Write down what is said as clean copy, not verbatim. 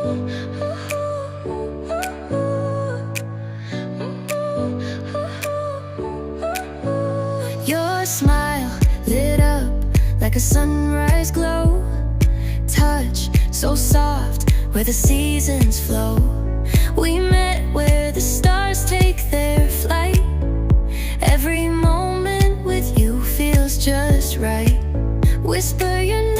Your smile lit up like a sunrise glow. Touch so soft where the seasons flow. We met where the stars take their flight. Every moment with you feels just right. Whisper your name